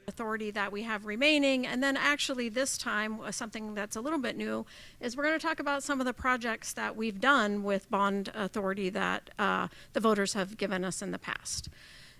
authority that we have remaining. And then actually this time, something that's a little bit new is we're going to talk about some of the projects that we've done with bond authority that the voters have given us in the past.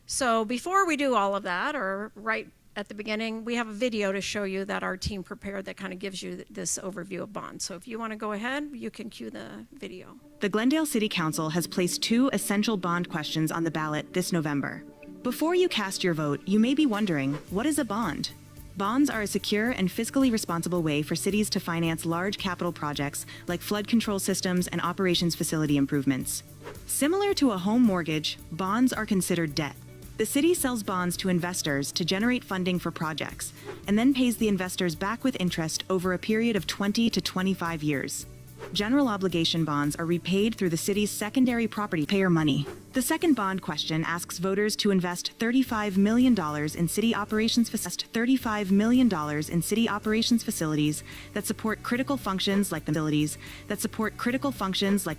So before we do all of that, or right at the beginning, we have a video to show you that our team prepared that kind of gives you this overview of bonds. So if you want to go ahead, you can cue the video. The Glendale City Council has placed 2 essential bond questions on the ballot this November. Before you cast your vote, you may be wondering, what is a bond? Bonds are a secure and fiscally responsible way for cities to finance large capital projects like flood control systems and operations facility improvements. Similar to a home mortgage, bonds are considered debt. The city sells bonds to investors to generate funding for projects, and then pays the investors back with interest over a period of 20 to 25 years. General obligation bonds are repaid through the city's secondary property payer money. The second bond question asks voters to invest $35 million in city operations facilities that support critical functions like the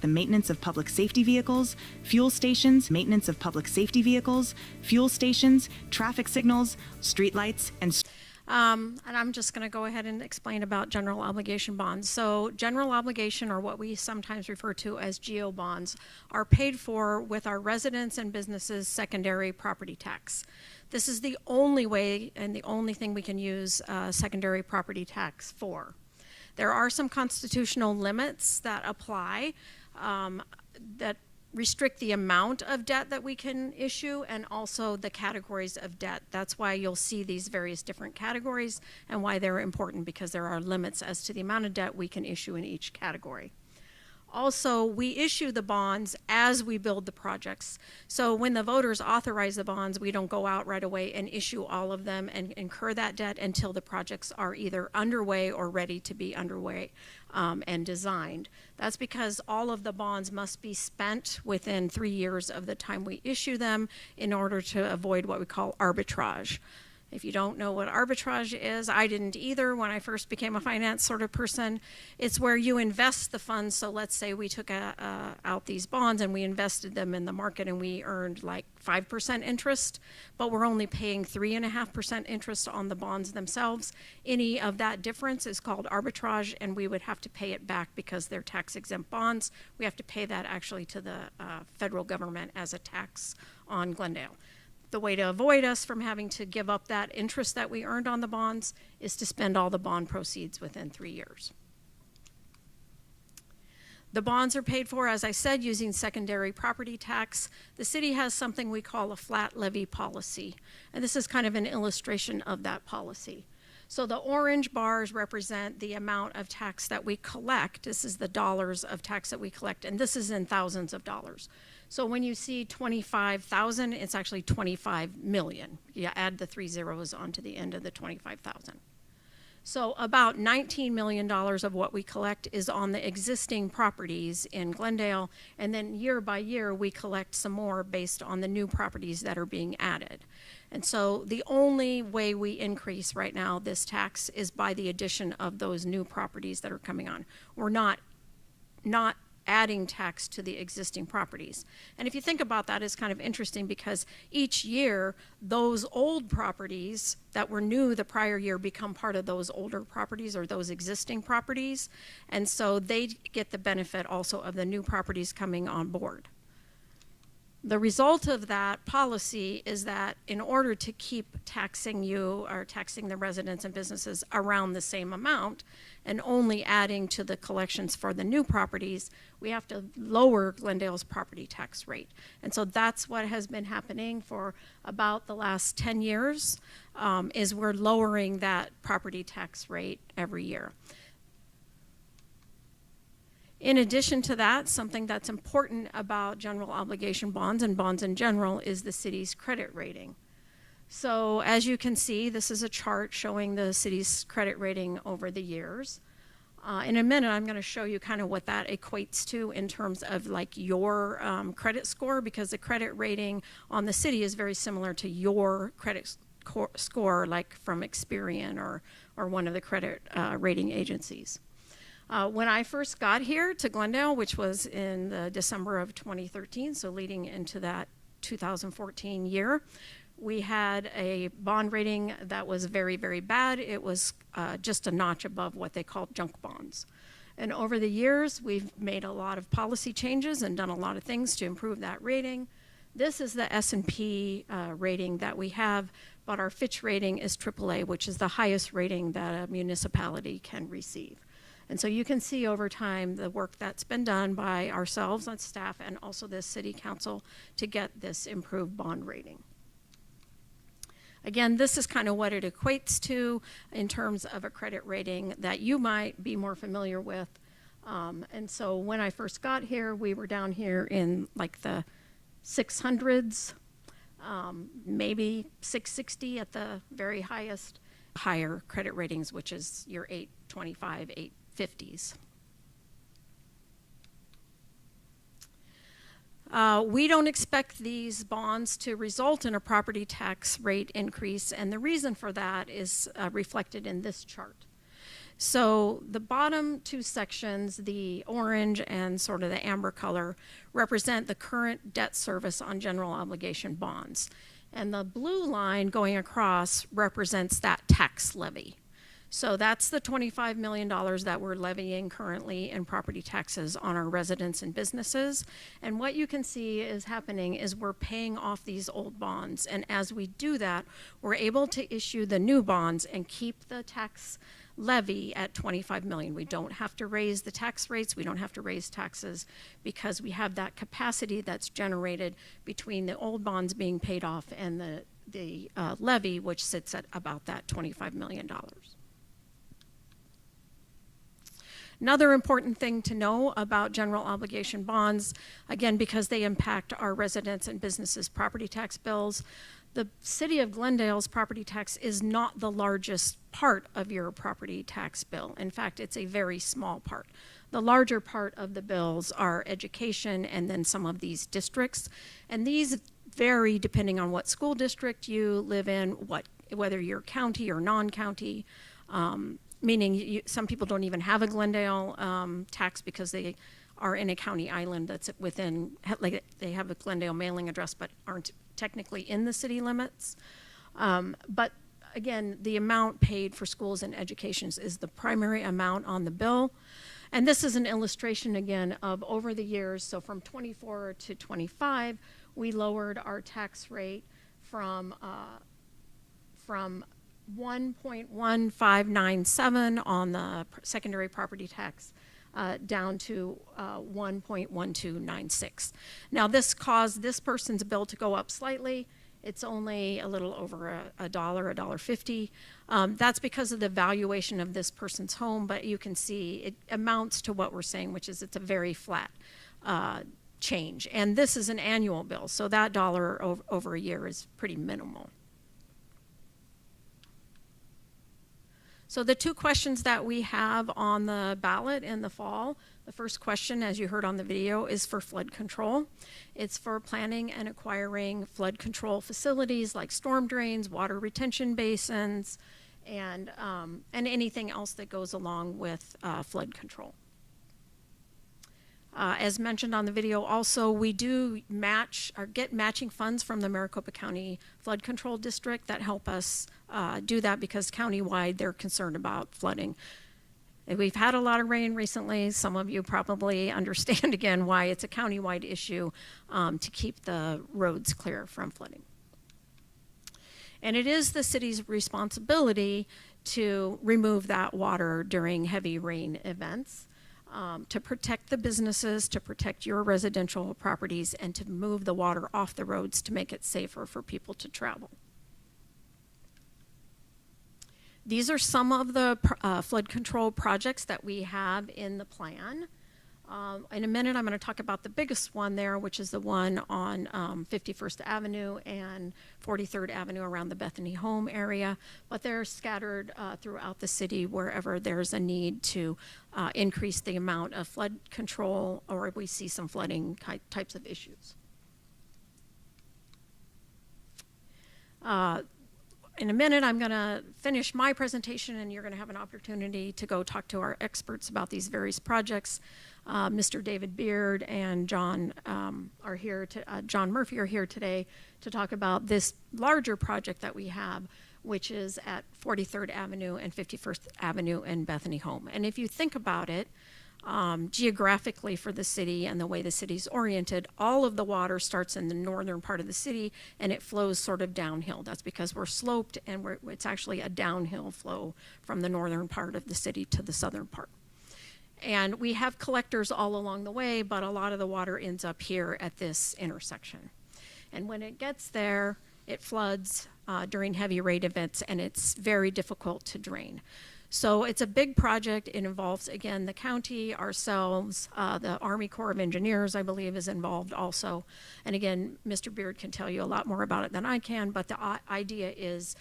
maintenance of public safety vehicles, fuel stations, traffic signals, streetlights, and I'm just going to go ahead and explain about general obligation bonds. So general obligation, or what we sometimes refer to as GO bonds, are paid for with our residents and businesses' secondary property tax. This is the only way and the only thing we can use secondary property tax for. There are some constitutional limits that apply that restrict the amount of debt that we can issue and also the categories of debt. That's why you'll see these various different categories and why they're important, because there are limits as to the amount of debt we can issue in each category. Also, we issue the bonds as we build the projects. So when the voters authorize the bonds, we don't go out right away and issue all of them and incur that debt until the projects are either underway or ready to be underway and designed. That's because all of the bonds must be spent within 3 years of the time we issue them in order to avoid what we call arbitrage. If you don't know what arbitrage is, I didn't either when I first became a finance sort of person. It's where you invest the funds. So let's say we took out these bonds and we invested them in the market and we earned like 5% interest, but we're only paying 3.5% interest on the bonds themselves. Any of that difference is called arbitrage, and we would have to pay it back because they're tax-exempt bonds. We have to pay that actually to the federal government as a tax on Glendale. The way to avoid us from having to give up that interest that we earned on the bonds is to spend all the bond proceeds within 3 years. The bonds are paid for, as I said, using secondary property tax. The city has something we call a flat levy policy, and this is kind of an illustration of that policy. So the orange bars represent the amount of tax that we collect. This is the dollars of tax that we collect, and this is in thousands of dollars. So when you see 25,000, it's actually 25 million. You add the 3 zeros onto the end of the 25,000. So about $19 million of what we collect is on the existing properties in Glendale, and then year by year we collect some more based on the new properties that are being added. And so the only way we increase right now this tax is by the addition of those new properties that are coming on. We're not adding tax to the existing properties. And if you think about that, it's kind of interesting because each year those old properties that were new the prior year become part of those older properties or those existing properties, and so they get the benefit also of the new properties coming on board. The result of that policy is that in order to keep taxing you or taxing the residents and businesses around the same amount and only adding to the collections for the new properties, we have to lower Glendale's property tax rate. And so that's what has been happening for about the last 10 years, is we're lowering that property tax rate every year. In addition to that, something that's important about general obligation bonds and bonds in general is the city's credit rating. So as you can see, this is a chart showing the city's credit rating over the years. In a minute, I'm going to show you kind of what that equates to in terms of like your credit score, because the credit rating on the city is very similar to your credit score, like from Experian or one of the credit rating agencies. When I first got here to Glendale, which was in the December of 2013, so leading into that 2014 year, we had a bond rating that was very, very bad. It was just a notch above what they call junk bonds. And over the years, we've made a lot of policy changes and done a lot of things to improve that rating. This is the S&P rating that we have, but our Fitch rating is AAA, which is the highest rating that a municipality can receive. And so you can see over time the work that's been done by ourselves on staff and also the city council to get this improved bond rating. Again, this is kind of what it equates to in terms of a credit rating that you might be more familiar with. And so when I first got here, we were down here in like the 600s, maybe 660 at the very highest. Higher credit ratings, which is your 825, 850s. We don't expect these bonds to result in a property tax rate increase, and the reason for that is reflected in this chart. So the bottom two sections, the orange and sort of the amber color, represent the current debt service on general obligation bonds. And the blue line going across represents that tax levy. So that's the $25 million that we're levying currently in property taxes on our residents and businesses. And what you can see is happening is we're paying off these old bonds. And as we do that, we're able to issue the new bonds and keep the tax levy at $25 million. We don't have to raise the tax rates. We don't have to raise taxes because we have that capacity that's generated between the old bonds being paid off and the levy, which sits at about that $25 million. Another important thing to know about general obligation bonds, again, because they impact our residents and businesses' property tax bills, the city of Glendale's property tax is not the largest part of your property tax bill. In fact, it's a very small part. The larger part of the bills are education and then some of these districts. And these vary depending on what school district you live in, whether you're county or non-county. Meaning some people don't even have a Glendale tax because they are in a county island that's within, like they have a Glendale mailing address but aren't technically in the city limits. But again, the amount paid for schools and educations is the primary amount on the bill. And this is an illustration again of over the years, so from 24 to 25, we lowered our tax rate from 1.1597 on the secondary property tax down to 1.1296. Now this caused this person's bill to go up slightly. It's only a little over $1.50. That's because of the valuation of this person's home, but you can see it amounts to what we're saying, which is it's a very flat change. And this is an annual bill, so that dollar over a year is pretty minimal. So the two questions that we have on the ballot in the fall, the first question, as you heard on the video, is for flood control. It's for planning and acquiring flood control facilities like storm drains, water retention basins, and anything else that goes along with flood control. As mentioned on the video, also we do get matching funds from the Maricopa County Flood Control District that help us do that because countywide they're concerned about flooding. And we've had a lot of rain recently. Some of you probably understand again why it's a countywide issue to keep the roads clear from flooding. And it is the city's responsibility to remove that water during heavy rain events. To protect the businesses, to protect your residential properties, and to move the water off the roads to make it safer for people to travel. These are some of the flood control projects that we have in the plan. In a minute, I'm going to talk about the biggest one there, which is the one on 51st Avenue and 43rd Avenue around the Bethany Home area, but they're scattered throughout the city wherever there's a need to increase the amount of flood control or we see some flooding types of issues. in a minute, I'm going to finish my presentation, and you're going to have an opportunity to go talk to our experts about these various projects. Mr. David Beard and John John Murphy are here today to talk about this larger project that we have, which is at 43rd Avenue and 51st Avenue in Bethany Home. And if you think about it, geographically for the city and the way the city's oriented, all of the water starts in the northern part of the city and it flows sort of downhill. That's because we're sloped, and it's actually a downhill flow from the northern part of the city to the southern part. And we have collectors all along the way, but a lot of the water ends up here at this intersection. And when it gets there, it floods during heavy rain events, and it's very difficult to drain. So it's a big project. It involves, again, the county, ourselves, the Army Corps of Engineers, I believe, is involved also. And again, Mr. Beard can tell you a lot more about it than I can, but the idea is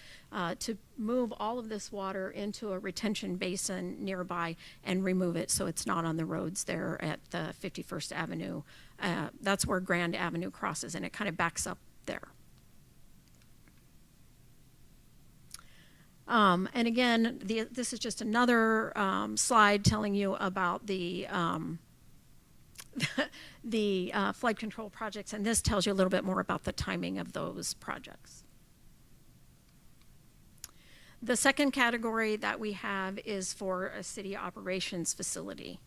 to move all of this water into a retention basin nearby and remove it so it's not on the roads there at the 51st Avenue. That's where Grand Avenue crosses, and it kind of backs up there. And again, this is just another slide telling you about the flood control projects, and this tells you a little bit more about the timing of those projects. The second category that we have is for a city operations facility.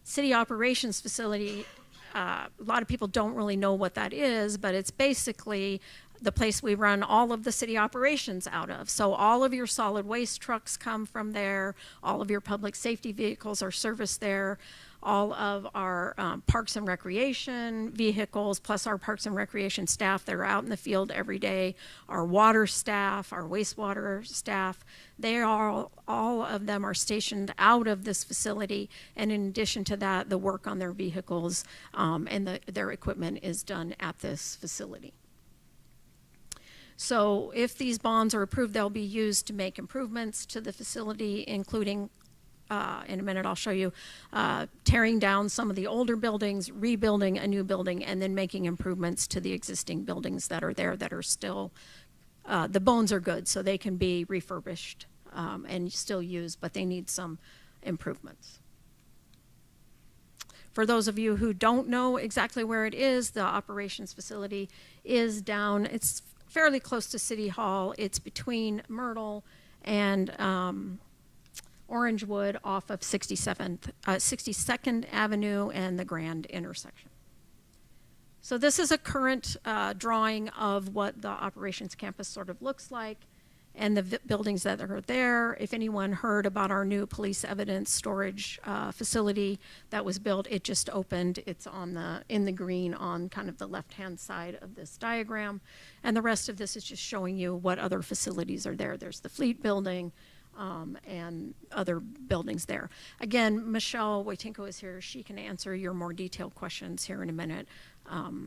City operations facility, a lot of people don't really know what that is, but it's basically the place we run all of the city operations out of. So all of your solid waste trucks come from there, all of your public safety vehicles are serviced there, all of our parks and recreation vehicles, plus our parks and recreation staff that are out in the field every day, our water staff, our wastewater staff, they are, all of them are stationed out of this facility. And in addition to that, the work on their vehicles and their equipment is done at this facility. So if these bonds are approved, they'll be used to make improvements to the facility, including, in a minute I'll show you, tearing down some of the older buildings, rebuilding a new building, and then making improvements to the existing buildings that are there that are still, the bones are good, so they can be refurbished and still used, but they need some improvements. For those of you who don't know exactly where it is, the operations facility is down, it's fairly close to City Hall. It's between Myrtle and Orangewood off of 62nd Avenue and the Grand intersection. So this is a current drawing of what the operations campus sort of looks like and the buildings that are there. If anyone heard about our new police evidence storage facility that was built, it just opened. It's in the green on kind of the left-hand side of this diagram. And the rest of this is just showing you what other facilities are there. There's the Fleet building and other buildings there. Again, Michelle Wojtinko is here. She can answer your more detailed questions here in a minute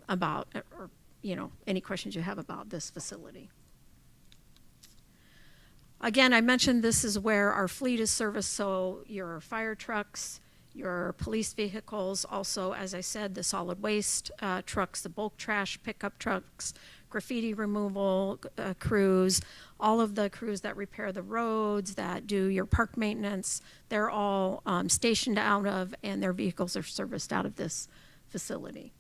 about, or any questions you have about this facility. Again, I mentioned this is where our fleet is serviced, so your fire trucks, your police vehicles, also, as I said, the solid waste trucks, the bulk trash pickup trucks, graffiti removal crews, all of the crews that repair the roads, that do your park maintenance, they're all stationed out of, and their vehicles are serviced out of this facility.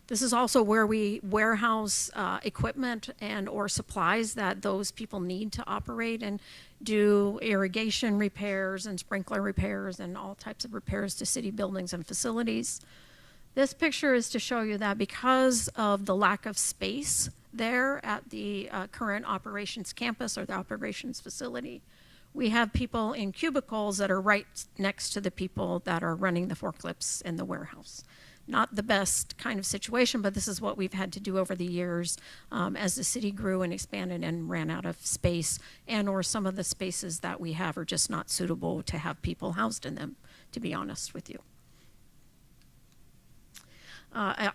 This is also where we warehouse equipment and or supplies that those people need to operate and do irrigation repairs and sprinkler repairs and all types of repairs to city buildings and facilities. This picture is to show you that because of the lack of space there at the current operations campus or the operations facility, we have people in cubicles that are right next to the people that are running the forklifts in the warehouse. Not the best kind of situation, but this is what we've had to do over the years as the city grew and expanded and ran out of space, and or some of the spaces that we have are just not suitable to have people housed in them, to be honest with you.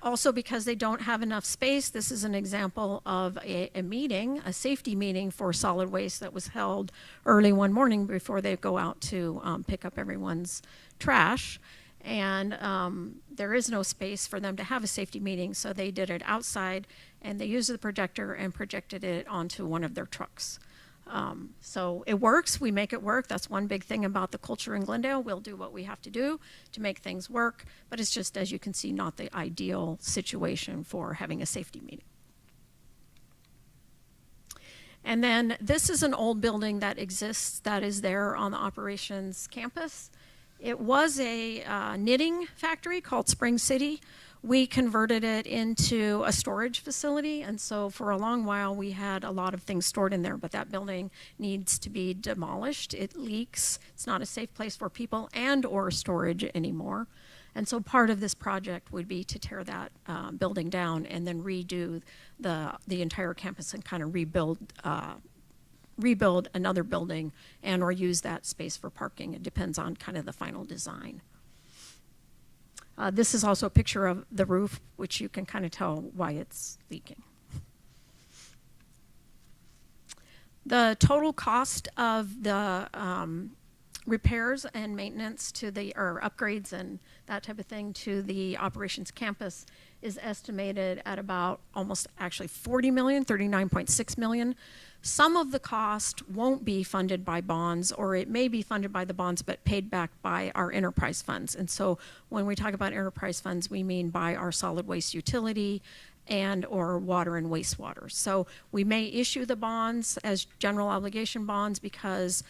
Also, because they don't have enough space, this is an example of a meeting, a safety meeting for solid waste that was held early one morning before they go out to pick up everyone's trash. And there is no space for them to have a safety meeting, so they did it outside, and they used the projector and projected it onto one of their trucks. So it works. We make it work. That's one big thing about the culture in Glendale. We'll do what we have to do to make things work, but it's just, as you can see, not the ideal situation for having a safety meeting. And then this is an old building that exists that is there on the operations campus. It was a knitting factory called Spring City. We converted it into a storage facility, and so for a long while we had a lot of things stored in there, but that building needs to be demolished. It leaks. It's not a safe place for people and or storage anymore. And so part of this project would be to tear that building down and then redo the entire campus and kind of rebuild another building and or use that space for parking. It depends on kind of the final design. This is also a picture of the roof, which you can kind of tell why it's leaking. The total cost of the repairs and maintenance to the, or upgrades and that type of thing to the operations campus is estimated at about almost actually 40 million, 39.6 million. Some of the cost won't be funded by bonds, or it may be funded by the bonds but paid back by our enterprise funds. And so when we talk about enterprise funds, we mean by our solid waste utility and or water and wastewater. So we may issue the bonds as general obligation bonds because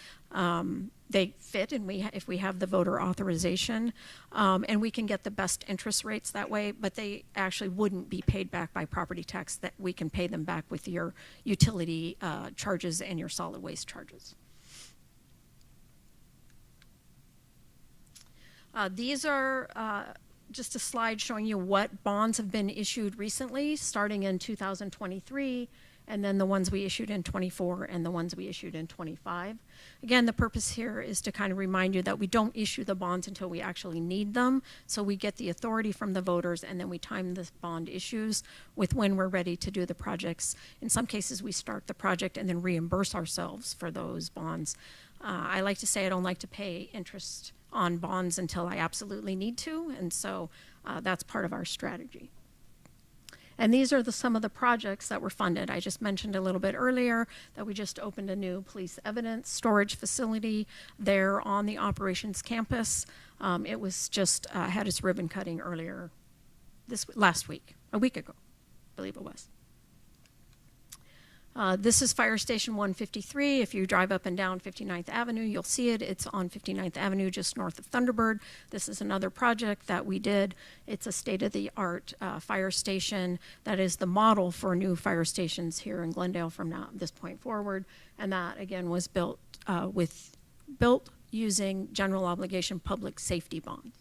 they fit, and if we have the voter authorization, and we can get the best interest rates that way, but they actually wouldn't be paid back by property tax. That we can pay them back with your utility charges and your solid waste charges. These are just a slide showing you what bonds have been issued recently, starting in 2023, and then the ones we issued in 24 and the ones we issued in 25. Again, the purpose here is to kind of remind you that we don't issue the bonds until we actually need them. So we get the authority from the voters, and then we time the bond issues with when we're ready to do the projects. In some cases, we start the project and then reimburse ourselves for those bonds. I like to say I don't like to pay interest on bonds until I absolutely need to, and so that's part of our strategy. And these are some of the projects that were funded. I just mentioned a little bit earlier that we just opened a new police evidence storage facility there on the operations campus. It was just had its ribbon cutting earlier last week, a week ago, I believe it was. This is Fire Station 153. If you drive up and down 59th Avenue, you'll see it. It's on 59th Avenue, just north of Thunderbird. This is another project that we did. It's a state-of-the-art fire station that is the model for new fire stations here in Glendale from this point forward. And that, again, was built using general obligation public safety bonds.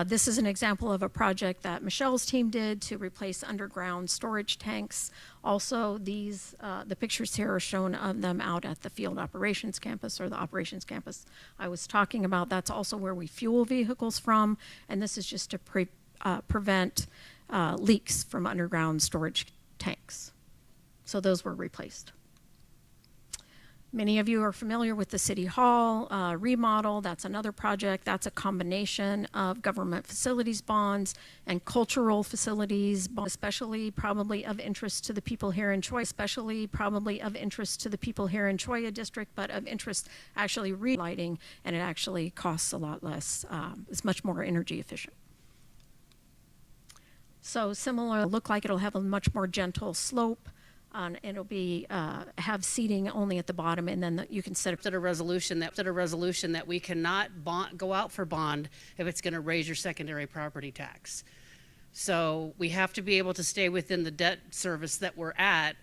This is an example of a project that Michelle's team did to replace underground storage tanks. Also, the pictures here are shown of them out at the field operations campus, or the operations campus I was talking about. That's also where we fuel vehicles from, and this is just to prevent leaks from underground storage tanks. So those were replaced. Many of you are familiar with the City Hall remodel. That's another project. That's a combination of government facilities bonds and cultural facilities bonds, especially probably of interest to the people here in Choya, district, but of interest actually relighting, and it actually costs a lot less. It's much more energy efficient. So similar, look like it'll have a much more gentle slope. It'll be have seating only at the bottom, and then you can set a resolution that we cannot go out for bond if it's going to raise your secondary property tax. So we have to be able to stay within the debt service that we're at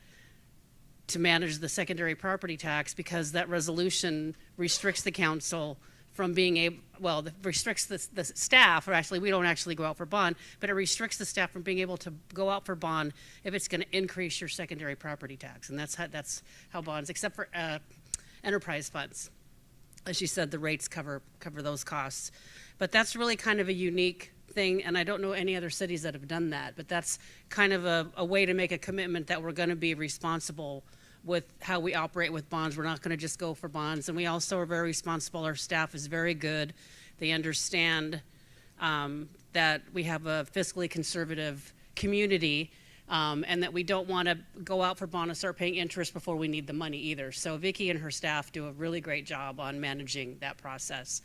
to manage the secondary property tax, because that resolution restricts the council from being able, well, restricts the staff, or actually we don't actually go out for bond, but it restricts the staff from being able to go out for bond if it's going to increase your secondary property tax. And that's how bonds, except for enterprise funds. As you said, the rates cover those costs. But that's really kind of a unique thing, and I don't know any other cities that have done that, but that's kind of a way to make a commitment that we're going to be responsible with how we operate with bonds. We're not going to just go for bonds. And we also are very responsible. Our staff is very good. They understand that we have a fiscally conservative community, and that we don't want to go out for bond and start paying interest before we need the money either. So Vicki and her staff do a really great job on managing that process.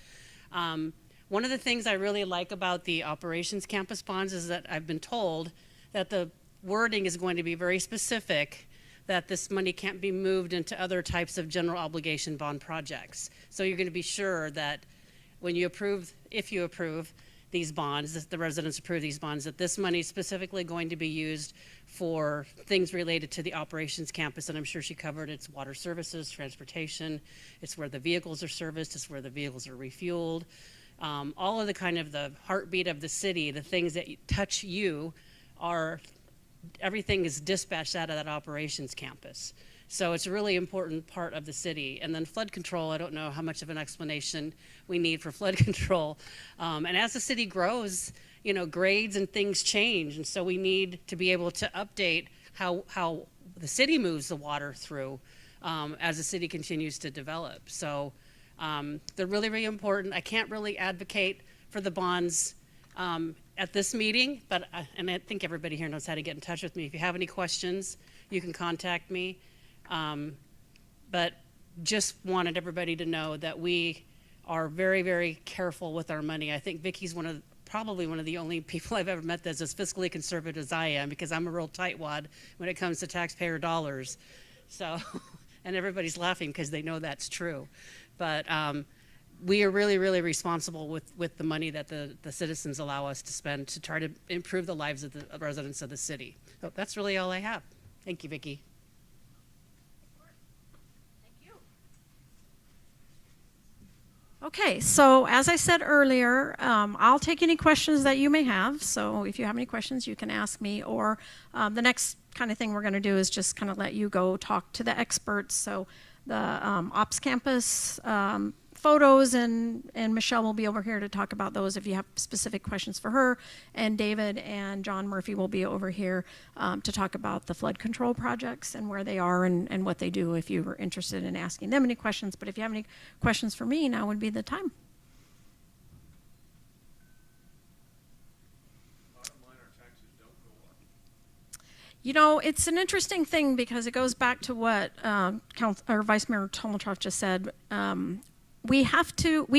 One of the things I really like about the operations campus bonds is that I've been told that the wording is going to be very specific, that this money can't be moved into other types of general obligation bond projects. So you're going to be sure that when you approve, if you approve these bonds, if the residents approve these bonds, that this money is specifically going to be used for things related to the operations campus. And I'm sure she covered it's water services, transportation, it's where the vehicles are serviced, it's where the vehicles are refueled. All of the kind of the heartbeat of the city, the things that touch you are, everything is dispatched out of that operations campus. So it's a really important part of the city. And then flood control, I don't know how much of an explanation we need for flood control. And as the city grows, you know, grades and things change. And so we need to be able to update how the city moves the water through as the city continues to develop. So they're really, really important. I can't really advocate for the bonds at this meeting, but and I think everybody here knows how to get in touch with me. If you have any questions, you can contact me. But just wanted everybody to know that we are very, very careful with our money. I think Vicki's probably one of the only people I've ever met that's as fiscally conservative as I am, because I'm a real tightwad when it comes to taxpayer dollars. So, and everybody's laughing because they know that's true. But we are really, really responsible with the money that the citizens allow us to spend to try to improve the lives of the residents of the city. So that's really all I have. Thank you, Vicki. Okay, so as I said earlier, I'll take any questions that you may have. So if you have any questions, you can ask me, or the next kind of thing we're going to do is just kind of let you go talk to the experts. So the Ops Campus photos, and Michelle will be over here to talk about those if you have specific questions for her, and David and John Murphy will be over here to talk about the flood control projects and where they are and what they do if you were interested in asking them any questions. But if you have any questions for me, now would be the time. Bottom line, our taxes don't go up. You know, it's an interesting thing because it goes back to what Vice Mayor Tolmatroff just said. We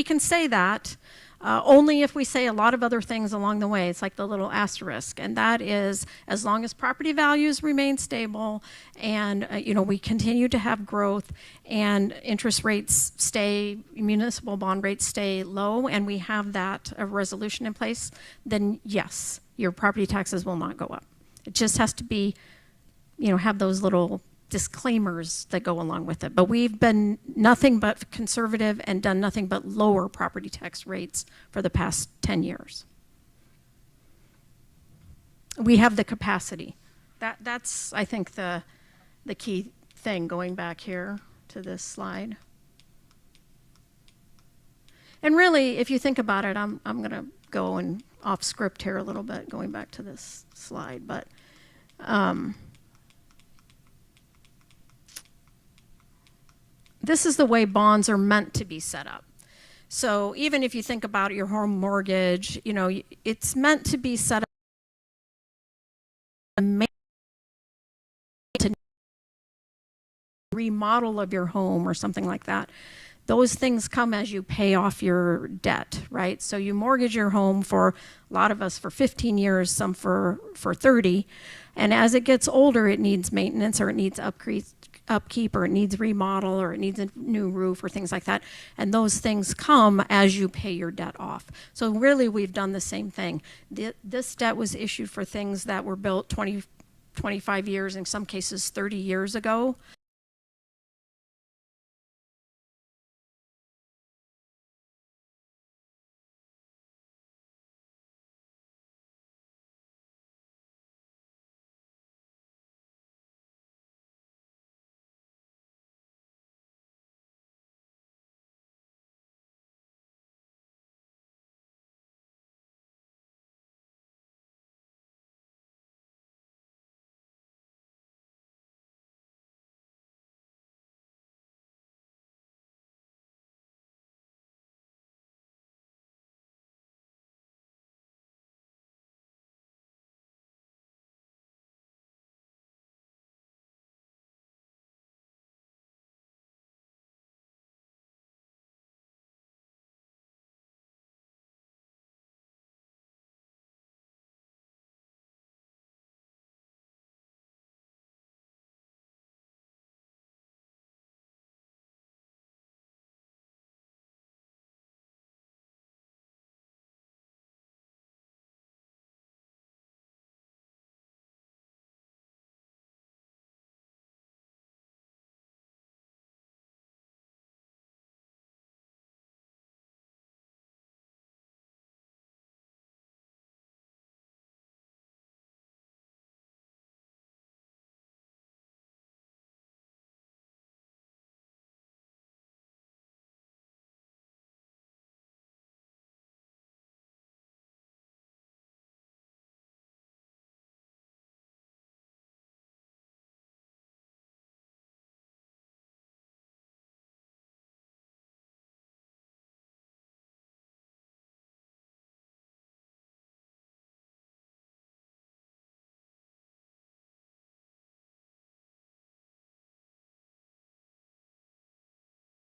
can say that only if we say a lot of other things along the way. It's like the little asterisk, and that is as long as property values remain stable and you know, we continue to have growth and interest rates stay, municipal bond rates stay low, and we have that resolution in place, then yes, your property taxes will not go up. It just has to be, you know, have those little disclaimers that go along with it. But we've been nothing but conservative and done nothing but lower property tax rates for the past 10 years. We have the capacity. That's I think the key thing, going back here to this slide. And really, if you think about it, I'm going to go and off script here a little bit, going back to this slide, but this is the way bonds are meant to be set up. So even if you think about your home mortgage, you know, it's meant to be set up to remodel of your home or something like that. Those things come as you pay off your debt, right? So you mortgage your home for, a lot of us, for 15 years, some for 30. And as it gets older, it needs maintenance, or it needs upkeep, or it needs remodel, or it needs a new roof, or things like that. And those things come as you pay your debt off. So really, we've done the same thing. This debt was issued for things that were built 20, 25 years, in some cases 30 years ago.